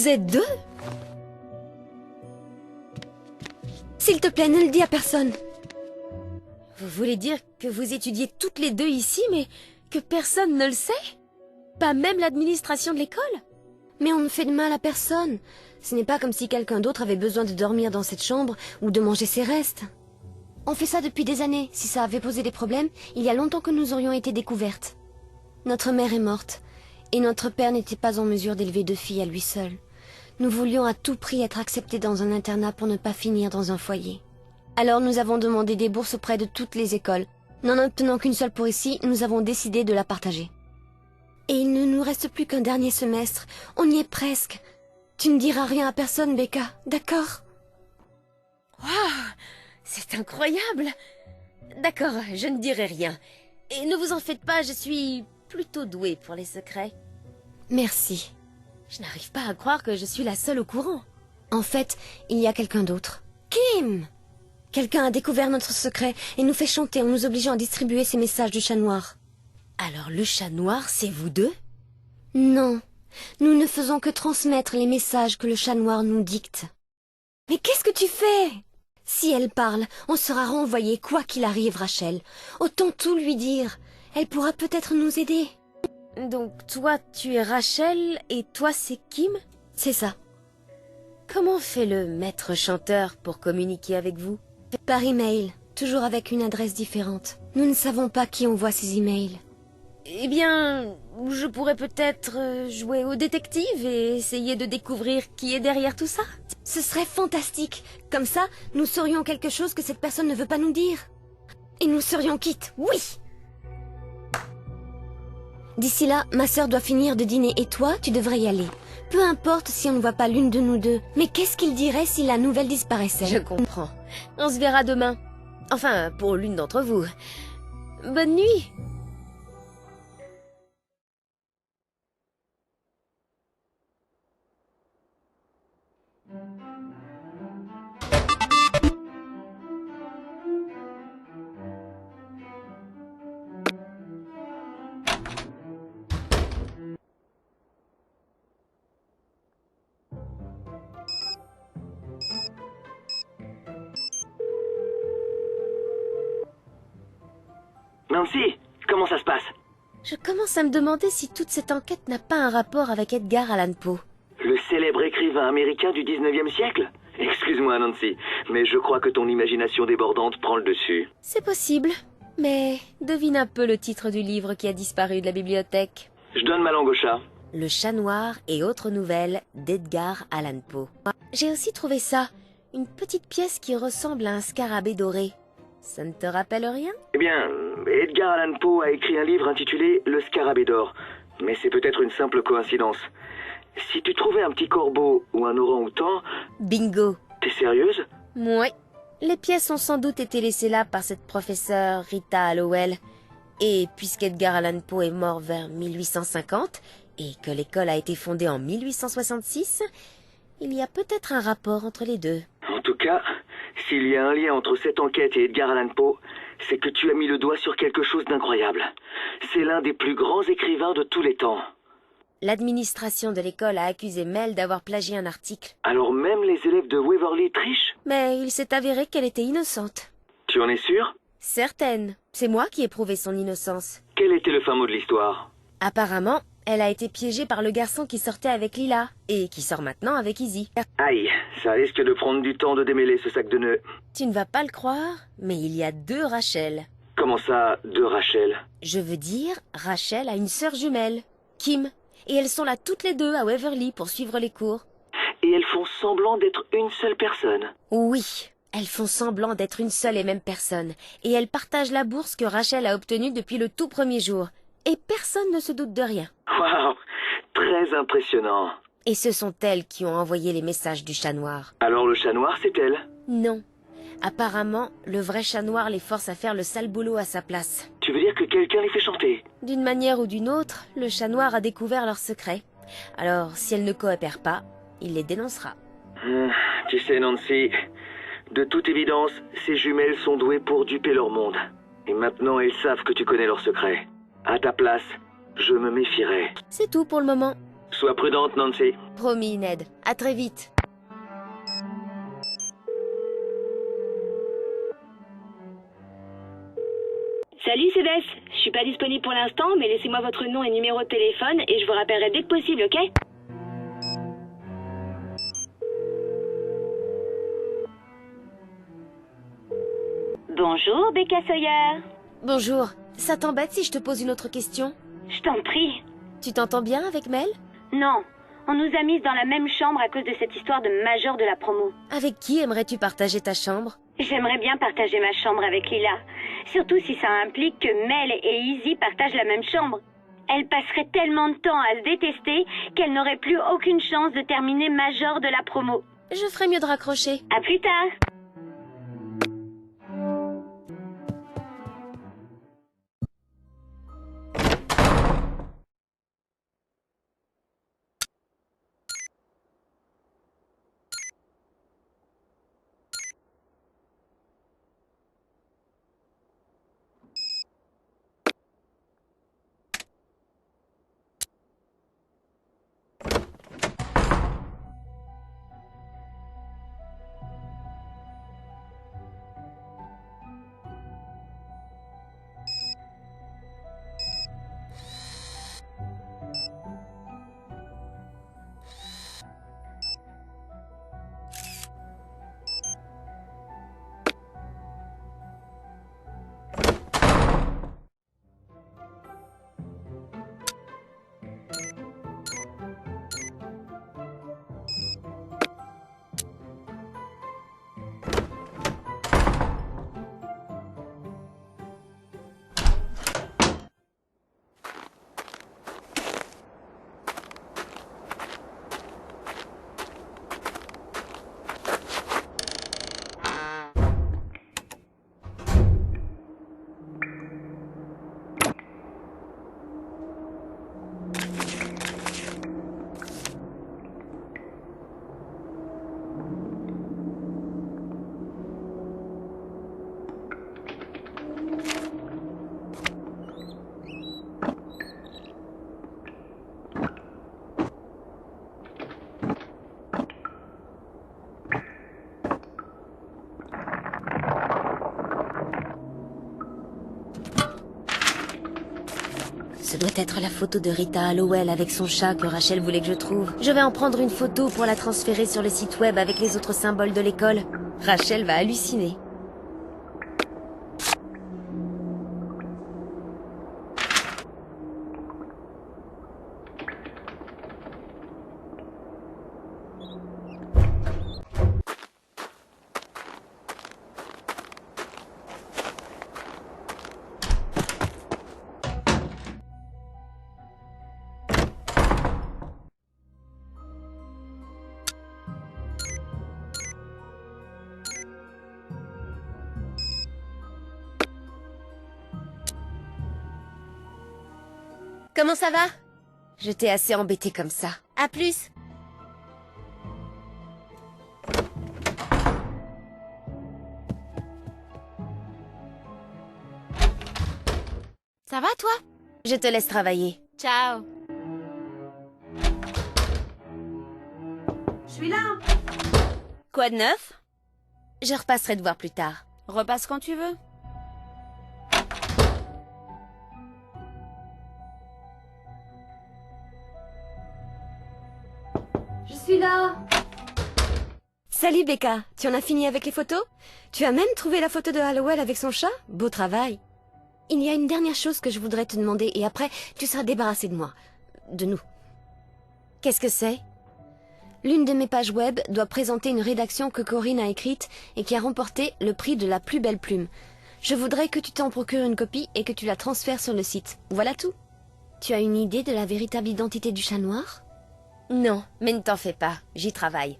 Vous êtes deux? S'il te plaît, ne le dis à personne. Vous voulez dire que vous étudiez toutes les deux ici, mais que personne ne le sait? Pas même l'administration de l'école? Mais on ne fait de mal à personne. Ce n'est pas comme si quelqu'un d'autre avait besoin de dormir dans cette chambre ou de manger ses restes. On fait ça depuis des années. Si ça avait posé des problèmes, il y a longtemps que nous aurions été découvertes. Notre mère est morte, et notre père n'était pas en mesure d'élever deux filles à lui seul. Nous voulions à tout prix être acceptés dans un internat pour ne pas finir dans un foyer. Alors nous avons demandé des bourses auprès de toutes les écoles. N'en obtenant qu'une seule pour ici, nous avons décidé de la partager. Et il ne nous reste plus qu'un dernier semestre. On y est presque. Tu ne diras rien à personne, Becca, d'accord? Waouh, c'est incroyable. D'accord, je ne dirai rien. Et ne vous en faites pas, je suis plutôt douée pour les secrets. Merci. Je n'arrive pas à croire que je suis la seule au courant. En fait, il y a quelqu'un d'autre. Kim! Quelqu'un a découvert notre secret et nous fait chanter en nous obligeant à distribuer ces messages du chat noir. Alors le chat noir, c'est vous deux? Non. Nous ne faisons que transmettre les messages que le chat noir nous dicte. Mais qu'est-ce que tu fais? Si elle parle, on sera renvoyé quoi qu'il arrive, Rachel. Autant tout lui dire. Elle pourra peut-être nous aider. Donc toi, tu es Rachel et toi, c'est Kim? C'est ça. Comment fait le maître chanteur pour communiquer avec vous? Par email, toujours avec une adresse différente. Nous ne savons pas qui envoie ces emails. Eh bien, je pourrais peut-être jouer au détective et essayer de découvrir qui est derrière tout ça. Ce serait fantastique. Comme ça, nous saurions quelque chose que cette personne ne veut pas nous dire. Et nous serions quittes, oui! D'ici là, ma sœur doit finir de dîner et toi, tu devrais y aller. Peu importe si on ne voit pas l'une de nous deux. Mais qu'est-ce qu'il dirait si la nouvelle disparaissait? Je comprends. On se verra demain. Enfin, pour l'une d'entre vous. Bonne nuit! Nancy, comment ça se passe? Je commence à me demander si toute cette enquête n'a pas un rapport avec Edgar Allan Poe. Le célèbre écrivain américain du 19e siècle? Excuse-moi, Nancy, mais je crois que ton imagination débordante prend le dessus. C'est possible, mais devine un peu le titre du livre qui a disparu de la bibliothèque. Je donne ma langue au chat. Le chat noir et autres nouvelles d'Edgar Allan Poe. J'ai aussi trouvé ça, une petite pièce qui ressemble à un scarabée doré. Ça ne te rappelle rien? Eh bien, Edgar Allan Poe a écrit un livre intitulé Le Scarabée d'or. Mais c'est peut-être une simple coïncidence. Si tu trouvais un petit corbeau ou un orang-outan... Bingo! T'es sérieuse? Oui. Les pièces ont sans doute été laissées là par cette professeure Rita Hallowell. Et puisqu'Edgar Allan Poe est mort vers 1850 et que l'école a été fondée en 1866, il y a peut-être un rapport entre les deux. En tout cas, s'il y a un lien entre cette enquête et Edgar Allan Poe, c'est que tu as mis le doigt sur quelque chose d'incroyable. C'est l'un des plus grands écrivains de tous les temps. L'administration de l'école a accusé Mel d'avoir plagié un article. Alors même les élèves de Waverly trichent? Mais il s'est avéré qu'elle était innocente. Tu en es sûre? Certaine. C'est moi qui ai prouvé son innocence. Quel était le fin mot de l'histoire? Apparemment, elle a été piégée par le garçon qui sortait avec Lila, et qui sort maintenant avec Izzy. Aïe, ça risque de prendre du temps de démêler ce sac de nœuds. Tu ne vas pas le croire, mais il y a deux Rachel. Comment ça, deux Rachel? Je veux dire, Rachel a une sœur jumelle, Kim, et elles sont là toutes les deux à Waverly pour suivre les cours. Et elles font semblant d'être une seule personne? Oui, elles font semblant d'être une seule et même personne, et elles partagent la bourse que Rachel a obtenue depuis le tout premier jour. Et personne ne se doute de rien. Waouh, très impressionnant. Et ce sont elles qui ont envoyé les messages du chat noir. Alors le chat noir, c'est elle? Non. Apparemment, le vrai chat noir les force à faire le sale boulot à sa place. Tu veux dire que quelqu'un les fait chanter? D'une manière ou d'une autre, le chat noir a découvert leur secret. Alors, si elles ne coopèrent pas, il les dénoncera. Tu sais, Nancy, de toute évidence, ces jumelles sont douées pour duper leur monde. Et maintenant, elles savent que tu connais leur secret. À ta place, je me méfierais. C'est tout pour le moment. Sois prudente, Nancy. Promis, Ned. À très vite. Salut Cébès, je suis pas disponible pour l'instant, mais laissez-moi votre nom et numéro de téléphone et je vous rappellerai dès que possible, ok? Bonjour Becca Sawyer. Bonjour. Ça t'embête si je te pose une autre question? Je t'en prie. Tu t'entends bien avec Mel? Non, on nous a mises dans la même chambre à cause de cette histoire de major de la promo. Avec qui aimerais-tu partager ta chambre? J'aimerais bien partager ma chambre avec Lila. Surtout si ça implique que Mel et Izzy partagent la même chambre. Elle passerait tellement de temps à se détester qu'elle n'aurait plus aucune chance de terminer major de la promo. Je ferais mieux de raccrocher. À plus tard. Ce doit être la photo de Rita Hallowell avec son chat que Rachel voulait que je trouve. Je vais en prendre une photo pour la transférer sur le site web avec les autres symboles de l'école. Rachel va halluciner. Comment ça va? Je t'ai assez embêté comme ça. À plus. Ça va, toi? Je te laisse travailler. Ciao. Je suis là. Quoi de neuf? Je repasserai te voir plus tard. Repasse quand tu veux. Je suis là. Salut Becca, tu en as fini avec les photos? Tu as même trouvé la photo de Hallowell avec son chat? Beau travail. Il y a une dernière chose que je voudrais te demander et après, tu seras débarrassé de moi. De nous. Qu'est-ce que c'est? L'une de mes pages web doit présenter une rédaction que Corinne a écrite et qui a remporté le prix de la plus belle plume. Je voudrais que tu t'en procures une copie et que tu la transfères sur le site. Voilà tout. Tu as une idée de la véritable identité du chat noir? Non, mais ne t'en fais pas, j'y travaille.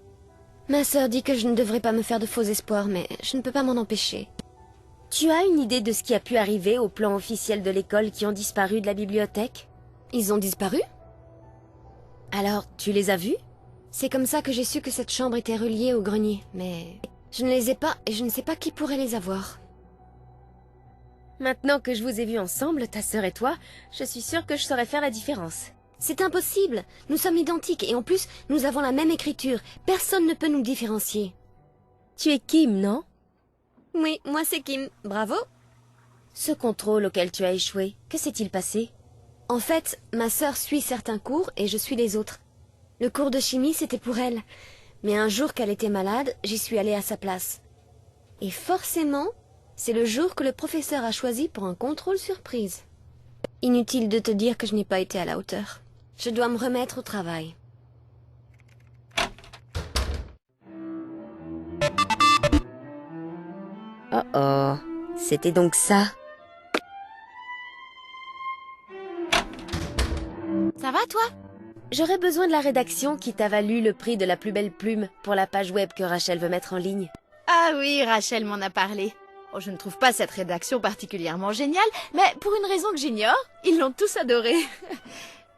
Ma sœur dit que je ne devrais pas me faire de faux espoirs, mais je ne peux pas m'en empêcher. Tu as une idée de ce qui a pu arriver aux plans officiels de l'école qui ont disparu de la bibliothèque? Ils ont disparu? Alors, tu les as vus? C'est comme ça que j'ai su que cette chambre était reliée au grenier, mais je ne les ai pas et je ne sais pas qui pourrait les avoir. Maintenant que je vous ai vus ensemble, ta sœur et toi, je suis sûre que je saurais faire la différence. C'est impossible. Nous sommes identiques et en plus, nous avons la même écriture. Personne ne peut nous différencier. Tu es Kim, non? Oui, moi c'est Kim. Bravo. Ce contrôle auquel tu as échoué, que s'est-il passé? En fait, ma sœur suit certains cours et je suis les autres. Le cours de chimie, c'était pour elle. Mais un jour qu'elle était malade, j'y suis allée à sa place. Et forcément, c'est le jour que le professeur a choisi pour un contrôle surprise. Inutile de te dire que je n'ai pas été à la hauteur. Je dois me remettre au travail. Oh oh, c'était donc ça. Ça va, toi? J'aurais besoin de la rédaction qui t'a valu le prix de la plus belle plume pour la page web que Rachel veut mettre en ligne. Ah oui, Rachel m'en a parlé. Oh, je ne trouve pas cette rédaction particulièrement géniale, mais pour une raison que j'ignore, ils l'ont tous adorée.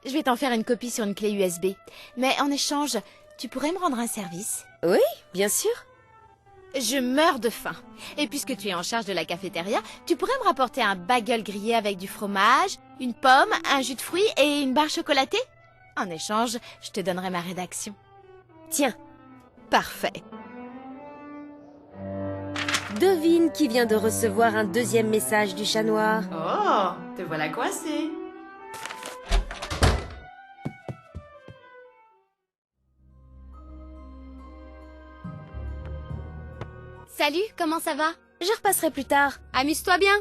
Je vais t'en faire une copie sur une clé USB. Mais en échange, tu pourrais me rendre un service? Oui, bien sûr. Je meurs de faim. Et puisque tu es en charge de la cafétéria, tu pourrais me rapporter un bagel grillé avec du fromage, une pomme, un jus de fruits et une barre chocolatée? En échange, je te donnerai ma rédaction. Tiens, Parfait. devine qui vient de recevoir un deuxième message du chat noir. Oh, te voilà coincé. Salut, comment ça va? Je repasserai plus tard. Amuse-toi bien.